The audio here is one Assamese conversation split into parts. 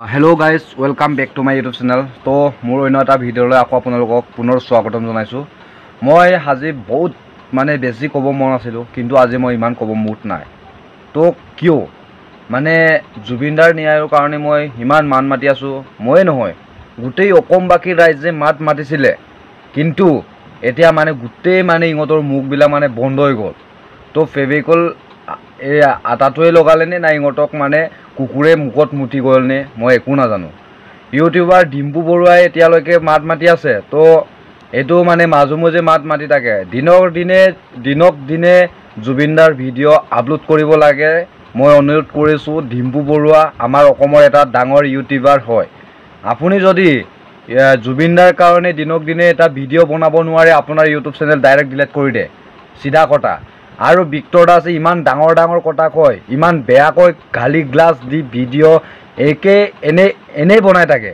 Hello guys, welcome back to my YouTube channel. তো মোৰ অন্য এটা ভিডিঅ'লৈ আকৌ আপোনালোকক পুনৰ স্বাগতম জনাইছোঁ। মই আজি বহুত বেছি ক'ব মন আছিল, কিন্তু আজি মই ইমান ক'ব মুড নাই। তো কিয় মানে জুবিনদাৰ ন্যায়ৰ কাৰণে মই ইমান মান মাতি আছোঁ। ময়ে নহয়, গোটেই অসমবাসী ৰাইজে মাত মাতিছিলে, কিন্তু এতিয়া গোটেই ইহঁতৰ মুখবিলাক বন্ধ হৈ গ'ল। তো ফেভিকল এই আটাটোৱে লগালে নে না ইহঁতক কুকুৰে মুখত মুতি গ'ল নে মই একো নাজানো। ইউটিউবাৰ ডিম্পু বৰুৱাই এতিয়ালৈকে মাত মাতি আছে। তো এইটো মাজে মাজে মাত মাতি থাকে। দিনক দিনে জুবিনদাৰ ভিডিঅ' আপলোড কৰিব লাগে। মই অনুৰোধ কৰিছোঁ, ডিম্পু বৰুৱা আমাৰ অসমৰ এটা ডাঙৰ ইউটিউবাৰ হয়। আপুনি যদি জুবিনদাৰ কাৰণে দিনক দিনে এটা ভিডিঅ' বনাব নোৱাৰে, আপোনাৰ ইউটিউব চেনেল ডাইৰেক্ট ডিলিট কৰি দে, চিধা কথা। আৰু ভিক্টৰ দাসে ইমান ডাঙৰ ডাঙৰ কথা কয়, ইমান বেয়াকৈ গালি গ্লাছ দি ভিডিঅ' এনেই বনাই থাকে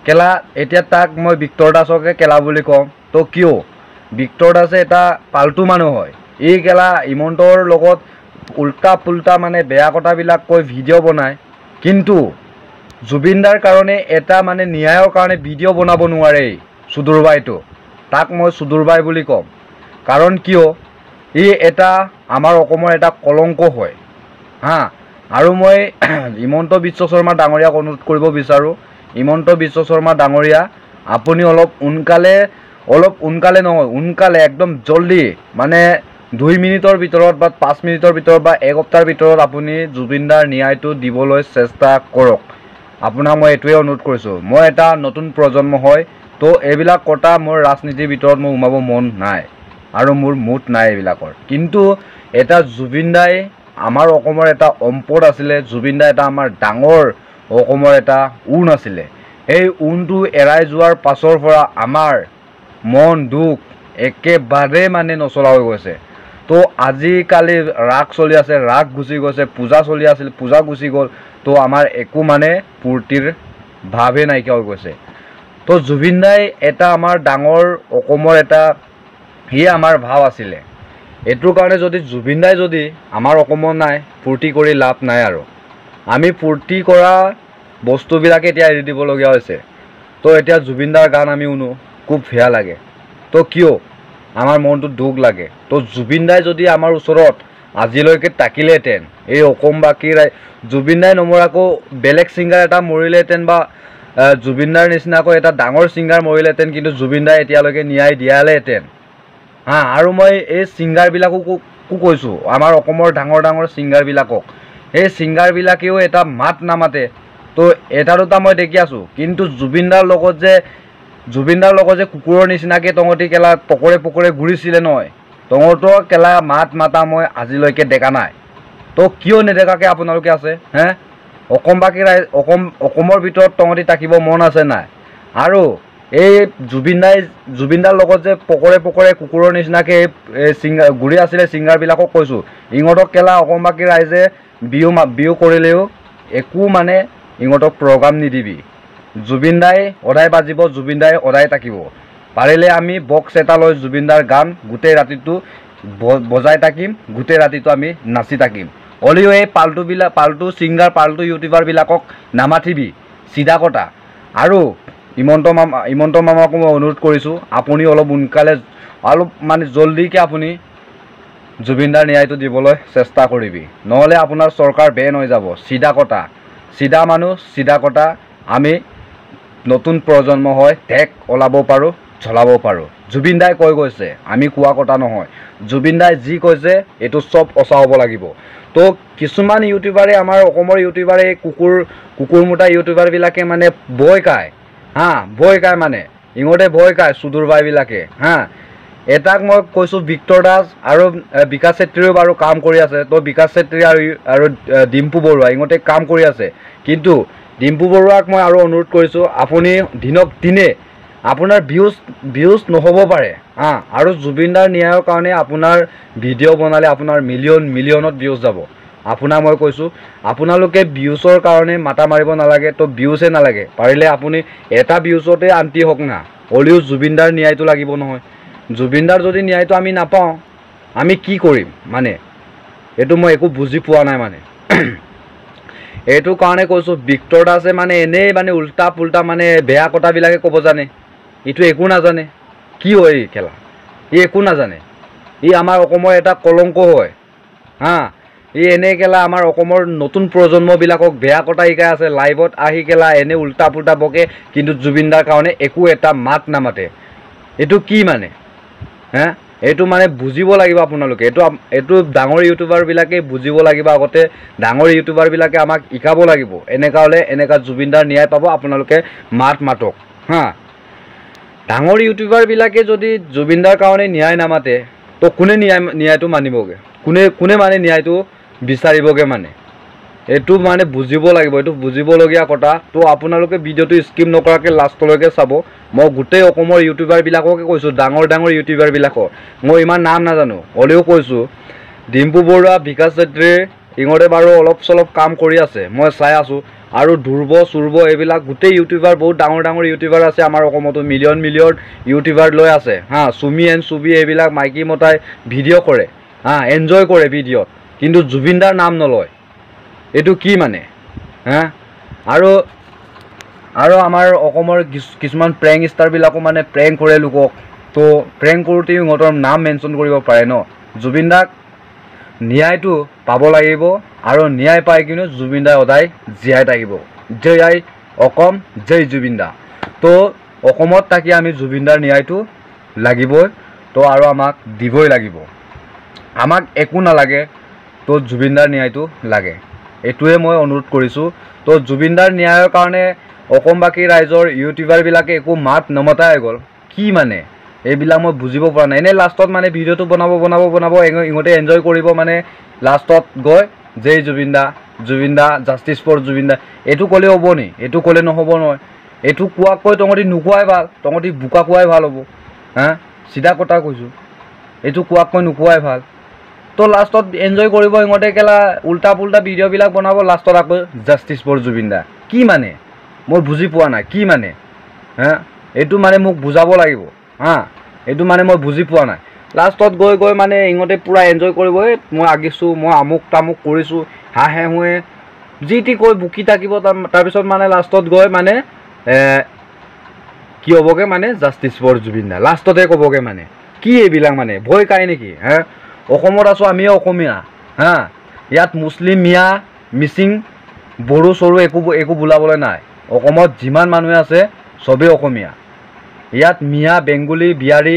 কেলা। এতিয়া তাক মই ভিক্টৰ দাসকে কেলা বুলি কওঁ। তো কিয় ভিক্টৰ দাসে এটা পাল্টু মানুহ হয়। এই কেলা ইমন্তৰ লগত উল্টা পুল্টা বেয়া কথাবিলাক কৈ ভিডিঅ' বনায়, কিন্তু জুবিনদাৰ কাৰণে এটা ন্যায়ৰ কাৰণে ভিডিঅ' বনাব নোৱাৰে সুদূৰবাইটো। তাক মই সুদূৰবাই বুলি ক'ম, কাৰণ কিয় ই এটা আমাৰ অসমৰ এটা কলংক হয় হা। আৰু মই হিমন্ত বিশ্ব শৰ্মা ডাঙৰীয়াক অনুৰোধ কৰিব বিচাৰোঁ, হিমন্ত বিশ্ব শৰ্মা ডাঙৰীয়া, আপুনি অলপ সোনকালে নহয়, সোনকালে একদম জলদি 2 মিনিটৰ ভিতৰত বা 5 মিনিটৰ ভিতৰত বা এক সপ্তাহৰ ভিতৰত আপুনি জুবিনদাৰ ন্যায়টো দিবলৈ চেষ্টা কৰক। আপোনাক মই এইটোৱে অনুৰোধ কৰিছোঁ। মই এটা নতুন প্ৰজন্ম হয়, তো এইবিলাক কথা মোৰ ৰাজনীতিৰ ভিতৰত মই সোমাব মন নাই আৰু মোৰ মুড নাই এইবিলাকৰ। কিন্তু এটা জুবিনদাই আমাৰ অসমৰ এটা সম্পদ আছিলে। জুবিনদা এটা আমাৰ ডাঙৰ অসমৰ এটা উন আছিলে। এই উনটো এৰাই যোৱাৰ পাছৰ পৰা আমাৰ মন দুখ একেবাৰে নচলা হৈ গৈছে। তো আজিকালি ৰাগ চলি আছে, ৰাগ গুচি গৈছে, পূজা চলি আছিল, পূজা গুচি গ'ল। তো আমাৰ একো ফূৰ্তিৰ ভাৱেই নাইকিয়া হৈ গৈছে। তো জুবিনদাই এটা আমাৰ ডাঙৰ অসমৰ এটা সি আমাৰ ভাৱ আছিলে। এইটোৰ কাৰণে যদি জুবিনদাই যদি আমাৰ অসমত নাই, ফূৰ্তি কৰি লাভ নাই। আৰু আমি ফূৰ্তি কৰা বস্তুবিলাকে এতিয়া এৰি দিবলগীয়া হৈছে। তো এতিয়া জুবিনদাৰ গান আমি শুনো, খুব বেয়া লাগে। তো কিয় আমাৰ মনটো দুখ লাগে। তো জুবিনদাই যদি আমাৰ ওচৰত আজিলৈকে থাকিলেহেঁতেন, এই অসমবাসী জুবিনদাই নমৰাকৈ বেলেগ ছিংগাৰ এটা মৰিলেহেঁতেন, বা জুবিনদাৰ নিচিনাকৈ এটা ডাঙৰ ছিংগাৰ মৰিলেহেঁতেন, কিন্তু জুবিনদাই এতিয়ালৈকে ন্যায় দিয়ালেহেঁতেন হা। আৰু মই এই ছিংগাৰবিলাককো কৈছোঁ, আমাৰ অসমৰ ডাঙৰ ডাঙৰ ছিংগাৰবিলাকক, এই ছিংগাৰবিলাকেও এটা মাত নামাতে। তো এটা দুটা মই দেখি আছোঁ, কিন্তু জুবিনদাৰ লগত যে কুকুৰৰ নিচিনাকৈ তহঁতি কেলা পকৰে ঘূৰিছিলে নহয়, তহঁতৰ কেলা মাত মাতা মই আজিলৈকে দেখা নাই। তো কিয় নেদেখাকৈ আপোনালোকে আছে হে? অসমবাসী অসমৰ ভিতৰত তহঁতি থাকিব মন আছে নাই? আৰু এই জুবিনদাৰ লগত যে পকৰে কুকুৰৰ নিচিনাকৈ ঘূৰি আছিলে ছিংগাৰবিলাকক কৈছোঁ, ইহঁতক কেলা অসমবাসী ৰাইজে বিহু কৰিলেও একো ইহঁতক প্ৰগ্ৰাম নিদিবি। জুবিনদাই সদায় বাজিব, জুবিনদাই সদায় থাকিব। পাৰিলে আমি বক্স এটা লৈ জুবিনদাৰ গান গোটেই ৰাতিটো বজাই থাকিম, গোটেই ৰাতিটো আমি নাচি থাকিম। হ'লেও এই পাল্টু ছিংগাৰ, পাল্টু ইউটিউবাৰবিলাকক নামাতিবি, চিধা কথা। আৰু হিমন্ত মামাকো মই অনুৰোধ কৰিছোঁ, আপুনি অলপ সোনকালে জলদিকৈ আপুনি জুবিনদাৰ ন্যায়টো দিবলৈ চেষ্টা কৰিবি, নহ'লে আপোনাৰ চৰকাৰ বেন হৈ যাব। চিধা কথা, চিধা মানুহ, চিধা কথা। আমি নতুন প্ৰজন্ম হয়, ঠেক ওলাব পাৰোঁ, জ্বলাব পাৰোঁ। জুবিনদাই কৈ গৈছে, আমি কোৱা কথা নহয়। জুবিনদাই যি কৈছে এইটো চব সঁচা হ'ব লাগিব। তো কিছুমান ইউটিউবাৰে, আমাৰ অসমৰ ইউটিউবাৰে, কুকুৰ মোটা ইউটিউবাৰবিলাকে ভয় খায় হা, ভয় খায় ইহঁতে ভয় খায় সুদূৰবাইবিলাকে হা। এটাক মই কৈছোঁ, ভিক্টৰ দাস আৰু বিকাশ চেত্ৰীয়েও বাৰু কাম কৰি আছে। তো বিকাশ চেত্ৰী আৰু ডিম্পু বৰুৱা ইহঁতে কাম কৰি আছে, কিন্তু ডিম্পু বৰুৱাক মই আৰু অনুৰোধ কৰিছোঁ, আপুনি দিনক দিনে আপোনাৰ ভিউজ নহ'ব পাৰে হা। আৰু জুবিনদাৰ ন্যায়ৰ কাৰণে আপোনাৰ ভিডিঅ' বনালে আপোনাৰ মিলিয়নত ভিউজ যাব। আপোনাক মই কৈছোঁ, আপোনালোকে ভিউজৰ কাৰণে মাথা মাৰিব নালাগে। তো ভিউজে নালাগে, পাৰিলে আপুনি এটা ভিউজতে আন্তি হওক না, হ'লেও জুবিনদাৰ ন্যায়টো লাগিব নহয়। জুবিনদাৰ যদি ন্যায়টো আমি নাপাওঁ, আমি কি কৰিম এইটো মই একো বুজি পোৱা নাই এইটো কাৰণে কৈছোঁ ভিক্টৰ দাসে মানে এনেই মানে উল্টা পুল্টা মানে বেয়া কথাবিলাকে ক'ব জানে, এইটো একো নাজানে। কি হয় এই খেলা, ই একো নাজানে। ই আমাৰ অসমৰ এটা কলংক হয় হা। ই এনে কেলা আমাৰ অসমৰ নতুন প্ৰজন্মবিলাকক বেয়া কথা শিকাই আছে। লাইভত আহি কেলা এনে উল্টা পুল্টা বকে, কিন্তু জুবিন দাৰ কাৰণে একো এটা মাত নামাতে। এইটো কি মানে হে? এইটো মানে বুজিব লাগিব আপোনালোকে। এইটো ডাঙৰ ইউটিউবাৰবিলাকে বুজিব লাগিব। আগতে ডাঙৰ ইউটিউবাৰবিলাকে আমাক শিকাব লাগিব, এনেকুৱা হ'লে এনেকুৱা জুবিন দাৰ ন্যায় পাব, আপোনালোকে মাতক হা। ডাঙৰ ইউটিউবাৰবিলাকে যদি জুবিন দাৰ কাৰণে ন্যায় নামাতে, তো কোনে ন্যায়টো মানিবগৈ? কোনে মানে ন্যায়টো বিচাৰিবগৈ? মানে এইটো মানে বুজিব লাগিব, এইটো বুজিবলগীয়া কথা। তো আপোনালোকে ভিডিঅ'টো স্কিপ নকৰাকৈ লাষ্টলৈকে চাব। মই গোটেই অসমৰ ইউটিউবাৰবিলাককে কৈছোঁ, ডাঙৰ ইউটিউবাৰবিলাকক। মই ইমান নাম নাজানো, হ'লেও কৈছোঁ। ডিম্পু বৰুৱা, বিকাশ চেত্ৰী, ইহঁতে বাৰু অলপ চলপ কাম কৰি আছে, মই চাই আছোঁ। আৰু ধ্ৰুৱ চুৰ্ব এইবিলাক গোটেই ইউটিউবাৰ, বহুত ডাঙৰ ইউটিউবাৰ আছে আমাৰ অসমতো। মিলিয়ন ইউটিউবাৰ লৈ আছে হা। চুমি এণ্ড চুবি এইবিলাক মাইকী মতাই ভিডিঅ' কৰে হা, এনজয় কৰে ভিডিঅ'ত, কিন্তু জুবিন দাৰ নাম নলয়। এইটো কি মানে হা? আৰু আমাৰ অসমৰ কিছুমান প্ৰেংক ষ্টাৰবিলাকো মানে প্ৰেংক কৰে লোকক। তো প্ৰেংক কৰোঁতেও ইহঁতৰ নাম মেনশ্যন কৰিব পাৰে ন। জুবিন দাক ন্যায়টো পাব লাগিব, আৰু ন্যায় পাই কিন্তু জুবিন দা সদায় জীয়াই থাকিব। জয় অসম, জয় জুবিন দা। তো অসমত থাকি আমি জুবিন দাৰ ন্যায়টো লাগিবই, তো আৰু আমাক দিবই লাগিব। আমাক একো নালাগে, তো জুবিন দাৰ ন্যায়টো লাগে। এইটোৱে মই অনুৰোধ কৰিছোঁ। তো জুবিন দাৰ ন্যায়ৰ কাৰণে অসমবাসী ৰাইজৰ ইউটিউবাৰবিলাকে একো মাত নমতা হৈ গ'ল। কি মানে এইবিলাক মই বুজিব পৰা নাই। এনেই লাষ্টত মানে ভিডিঅ'টো বনাব ইহঁতে এনজয় কৰিব, মানে লাষ্টত গৈ জয় জুবিন দা জাষ্টিছ ফৰ জুবিন দা এইটো ক'লে হ'ব নি? এইটো ক'লে নহ'ব নহয়। এইটো কোৱাকৈ তহঁতি নোকোৱাই ভাল, তহঁতি বোকা কোৱাই ভাল হ'ব হা। চিধা কথা কৈছোঁ, এইটো কোৱাকৈ নোকোৱাই ভাল। তো লাষ্টত এনজয় কৰিব ইহঁতে কেলা উল্টা পুল্টা ভিডিঅ'বিলাক বনাব, লাষ্টত আকৌ জাষ্টিছ ফৰ জুবিন দা। কি মানে মই বুজি পোৱা নাই, কি মানে হা? এইটো মানে মোক বুজাব লাগিব হা। এইটো মানে মই বুজি পোৱা নাই। লাষ্টত গৈ মানে ইহঁতে পূৰা এনজয় কৰিব। মই আগিছোঁ, মই আমুক তামুক কৰিছোঁ, হাঁহে হুৱে যি টি কৈ বুকি থাকিব। তাৰপিছত মানে লাষ্টত গৈ মানে কি হ'বগৈ, মানে জাষ্টিছ ফৰ জুবিন দা লাষ্টতে ক'বগৈ। মানে কি এইবিলাক মানে ভয় খায় নেকি হা? অসমত আছোঁ, আমিও অসমীয়া হা। ইয়াত মুছলিম, মিয়া, মিচিং, বড়ো চড়ো একো বোলাবলৈ নাই। অসমত যিমান মানুহে আছে চবেই অসমীয়া। ইয়াত মিয়া, বেংগলী, বিহাৰী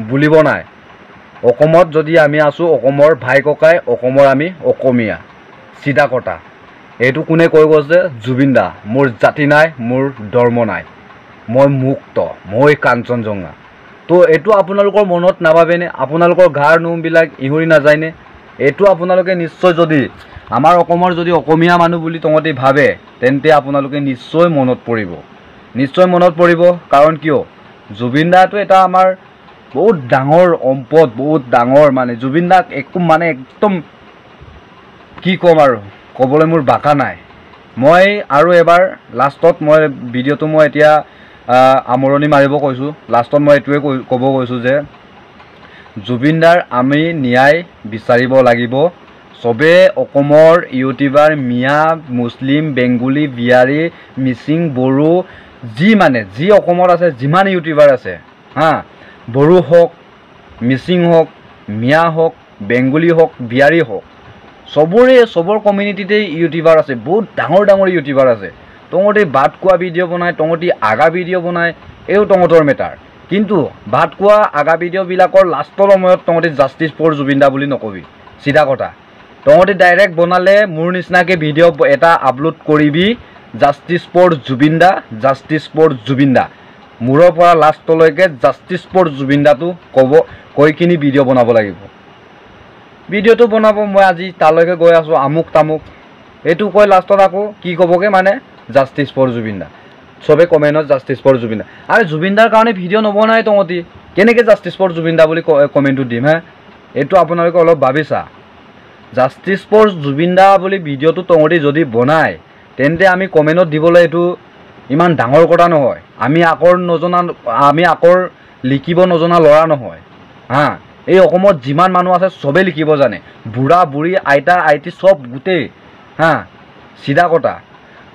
বুলিব নাই। অসমত যদি আমি আছোঁ, অসমৰ ভাই ককাই, অসমৰ আমি অসমীয়া, চিধা কথা। এইটো কোনে কৈ গৈছে? জুবিন দা। মোৰ জাতি নাই, মোৰ ধৰ্ম নাই, মই মুক্ত, মই কাঞ্চনজঙ্ঘা। তো এইটো আপোনালোকৰ মনত নাভাবেনে? আপোনালোকৰ গাৰ নোমবিলাক ইহুৰি নাযায়নে? এইটো আপোনালোকে নিশ্চয়, যদি আমাৰ অসমৰ যদি অসমীয়া মানুহ বুলি তহঁতি ভাবে, তেন্তে আপোনালোকে নিশ্চয় মনত পৰিব। কাৰণ কিয়? জুবিন দাটো এটা আমাৰ বহুত ডাঙৰ সম্পদ, বহুত ডাঙৰ। মানে জুবিন দাক একো মানে একদম কি ক'ম আৰু, ক'বলৈ মোৰ ভাষা নাই। মই আৰু এবাৰ লাষ্টত মই ভিডিঅ'টো মই এতিয়া আমৰণি মাৰিব কৈছোঁ। লাষ্টত মই এইটোৱে ক'ব কৈছোঁ যে জুবিন দাৰ আমি ন্যায় বিচাৰিব লাগিব। চবে অসমৰ ইউটিউবাৰ, মিয়া, মুছলিম, বেংগলী, বিহাৰী, মিচিং, বড়ো, যি অসমত আছে, যিমান ইউটিউবাৰ আছে হা, বড়ো হওক, মিচিং হওক, মিয়া হওক, বেংগলী হওক, বিহাৰী হওক, চবৰ কমিউনিটিতে ইউটিউবাৰ আছে। বহুত ডাঙৰ ইউটিউবাৰ আছে। তহঁতি ভাত খোৱা ভিডিঅ' বনায়, তহঁতি আগা ভিডিঅ' বনায়, এইও তহঁতৰ মেটাৰ। কিন্তু ভাত খোৱা আগা ভিডিঅ'বিলাকৰ লাষ্টৰ সময়ত তহঁতি জাষ্টিছ ফৰ জুবিন দা বুলি নকবি, চিধা কথা। তহঁতি ডাইৰেক্ট বনালে মোৰ নিচিনাকৈ ভিডিঅ' এটা আপলোড কৰিবি, justice for Zubeen da, justice for Zubeen da, মূৰৰ পৰা লাষ্টলৈকে জাষ্টিছ ফৰ জুবিন দাটো কৈ কিনি ভিডিঅ' বনাব লাগিব। ভিডিঅ'টো বনাব, মই আজি তালৈকে গৈ আছোঁ, আমুক তামুক, এইটো কৈ লাষ্টত আকৌ কি ক'বগৈ, মানে জাষ্টিছ ফৰ জুবিন দা। চবে কমেণ্টত জাষ্টিছ ফৰ জুবিন দা। আৰু জুবিন দাৰ কাৰণে ভিডিঅ' নবনাই তহঁতি, কেনেকৈ জাষ্টিছ ফৰ জুবিন দা বুলি কমেণ্টটো দিম হে? এইটো আপোনালোকে অলপ ভাবিছা। জাষ্টিছ ফৰ জুবিন দা বুলি ভিডিঅ'টো তহঁতি যদি বনায়, তেন্তে আমি কমেণ্টত দিবলৈ এইটো ইমান ডাঙৰ কথা নহয়। আমি আখৰ লিখিব নজনা ল'ৰা নহয় হা। এই অসমত যিমান মানুহ আছে চবেই লিখিব জানে, বুঢ়া বুঢ়ী, আইতা আইতি চব গোটেই হা। চিধা কথা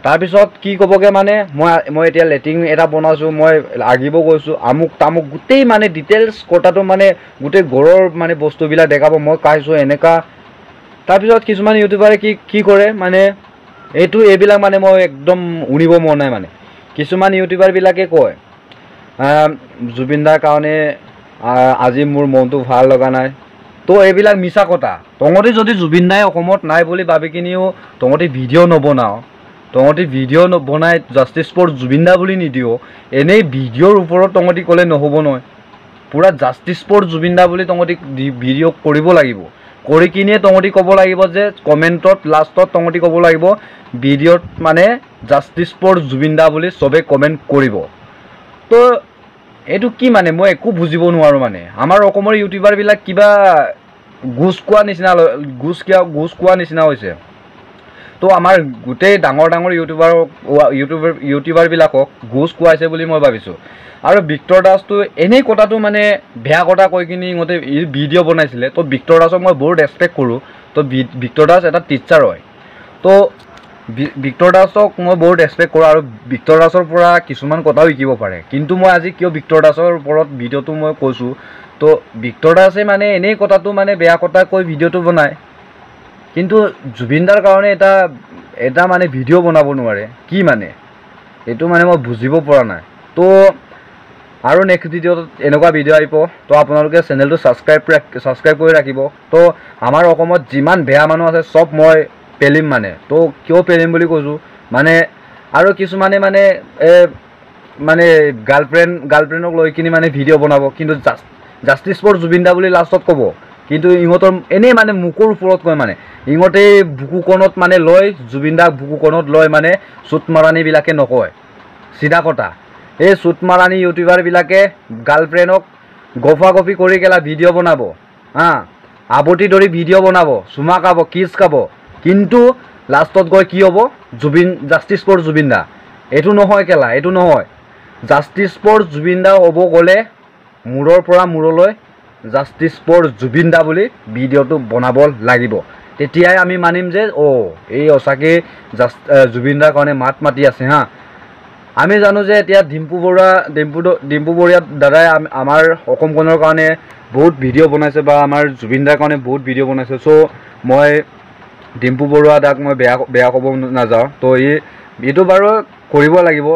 তাৰপিছত কি ক'বগৈ মানে মই এতিয়া লেট্ৰিন এটা বনাইছোঁ মই আগিব গৈছোঁ আমুক তামুক গোটেই মানে ডিটেইলছ কথাটো মানে গোটেই ঘৰৰ মানে বস্তুবিলাক দেখাব মই কাঢ়িছোঁ এনেকুৱা তাৰপিছত কিছুমান ইউটিউবাৰে কি কৰে মানে এইবিলাক মানে মই একদম শুনিব মন নাই মানে কিছুমান ইউটিউবাৰবিলাকে কয় জুবিন দাৰ কাৰণে আজি মোৰ মনটো ভাল লগা নাই তো এইবিলাক মিছা কথা তহঁতি যদি জুবিন দাই অসমত নাই বুলি ভাবি কিনিও তহঁতি ভিডিঅ' নবনাও তহঁতি ভিডিঅ' বনাই জাষ্টিছ ফৰ জুবিন দা বুলি নিদিও এনেই ভিডিঅ'ৰ ওপৰত তহঁতি ক'লে নহ'ব নহয় পুৰা জাষ্টিছ ফৰ জুবিন দা বুলি তহঁতি ভিডিঅ' কৰিব লাগিব কৰি কিনিয়ে তহঁতি ক'ব লাগিব যে কমেণ্টত লাষ্টত তহঁতি ক'ব লাগিব ভিডিঅ'ত মানে জাষ্টিছ ফৰ জুবিন দা বুলি চবে কমেণ্ট কৰিব তো এইটো কি মানে মই একো বুজিব নোৱাৰোঁ মানে আমাৰ অসমৰ ইউটিউবাৰবিলাক কিবা ঘোচ খোৱা নিচিনা হৈছে তো আমাৰ গোটেই ডাঙৰ ইউটিউবাৰবিলাকক ঘোচ খুৱাইছে বুলি মই ভাবিছোঁ আৰু ভিক্টৰ দাসটো এনেই কথাটো মানে বেয়া কথা কৈ কিনি ইহঁতে ভিডিঅ' বনাইছিলে তো ভিক্টৰ দাসক মই বহুত ৰেচপেক্ট কৰোঁ তো ভিক্টৰ দাস এটা টিচাৰ হয় তো ভিক্টৰ দাসক মই বহুত ৰেচপেক্ট কৰোঁ আৰু ভিক্টৰ দাসৰ পৰা কিছুমান কথাও শিকিব পাৰে কিন্তু মই আজি কিয় ভিক্টৰ দাসৰ ওপৰত ভিডিঅ'টো মই কৈছোঁ তো ভিক্টৰ দাসে মানে এনেই কথাটো মানে বেয়া কথা কৈ ভিডিঅ'টো বনায় কিন্তু জুবিন দাৰ কাৰণে এটা মানে ভিডিঅ' বনাব নোৱাৰে কি মানে এইটো মানে মই বুজিব পৰা নাই তো আৰু নেক্সট ভিডিঅ'ত এনেকুৱা ভিডিঅ' আহিব তো আপোনালোকে চেনেলটো ছাবস্ক্ৰাইব কৰি ৰাখিব তো আমাৰ অসমত যিমান বেয়া মানুহ আছে চব মই পেলিম মানে তো কিয় পেলিম বুলি কৈছোঁ মানে আৰু কিছুমানে মানে মানে গাৰ্লফ্ৰেণ্ডক লৈ কিনি মানে ভিডিঅ' বনাব কিন্তু জাষ্টিছ ফৰ জুবিন দা বুলি লাষ্টত ক'ব কিন্তু ইহঁতৰ এনেই মানে মুখৰ ওপৰত কয় মানে ইহঁতে বুকুকণত মানে লয় জুবিন দাক বুকুকণত লয় মানে চুট মাৰাণীবিলাকে নকয় চিধা কথা এই চুট মাৰাণী ইউটিউবাৰবিলাকে গাৰ্লফ্ৰেণ্ডক গফাগফি কৰি কেলা ভিডিঅ' বনাব আৱতি ধৰি ভিডিঅ' বনাব চুমা খাব কিছ খাব কিন্তু লাষ্টত গৈ কি হ'ব জাষ্টিছ ফৰ জুবিন দা এইটো নহয় কেলা এইটো নহয় জাষ্টিছ ফৰ জুবিন দা হ'ব গ'লে মূৰৰ পৰা মূৰলৈ জাষ্টিছ ফৰ জুবিন দা বুলি ভিডিঅ'টো বনাব লাগিব তেতিয়াই আমি মানিম যে এই সঁচাকৈ জুবিন দাৰ কাৰণে মাত মাতি আছে আমি জানো যে এতিয়া ডিম্পু বৰুৱাৰ দাদাই আমাৰ অসমখনৰ কাৰণে বহুত ভিডিঅ' বনাইছে বা আমাৰ জুবিন দাৰ কাৰণে বহুত ভিডিঅ' বনাইছে চ' মই ডিম্পু বৰুৱা দাক মই বেয়া ক'ব নাযাওঁ তো এইটো বাৰু কৰিব লাগিব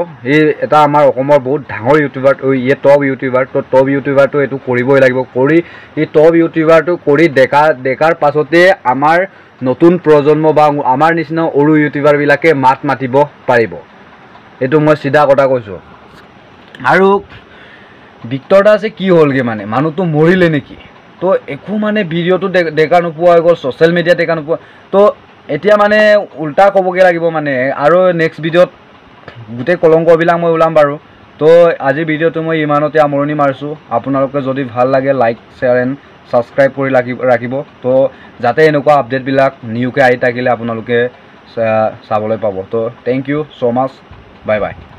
এটা আমাৰ অসমৰ বহুত ডাঙৰ ইউটিউবাৰ টপ ইউটিউবাৰ তো টপ ইউটিউবাৰটো এইটো কৰিবই লাগিব কৰি টপ ইউটিউবাৰটো কৰি দেখাৰ পাছতে আমাৰ নতুন প্ৰজন্ম বা আমাৰ নিচিনা সৰু ইউটিউবাৰবিলাকে মাত মাতিব পাৰিব এইটো মই চিধা কথা কৈছোঁ আৰু ভিক্টৰ দাসে কি হ'লগৈ মানে মানুহটো মৰিলে নেকি তো একো মানে ভিডিঅ'টো দেখা নোপোৱা হৈ গ'ল ছ'চিয়েল মিডিয়াত দেখা নোপোৱা তো এতিয়া মানে উল্টা ক'বগৈ লাগিব মানে আৰু নেক্সট ভিডিঅ'ত গোটেই কলংকবিলাক মই ওলাম বাৰু তো আজিৰ ভিডিঅ'টো মই ইমানতে সামৰণি মাৰিছোঁ আপোনালোকে যদি ভাল লাগে লাইক শ্বেয়াৰ এণ্ড ছাবস্ক্ৰাইব কৰি ৰাখিব তো যাতে এনেকুৱা আপডেটবিলাক নিউকৈ আহি থাকিলে আপোনালোকে চাবলৈ পাব তো thank you so' much bye bye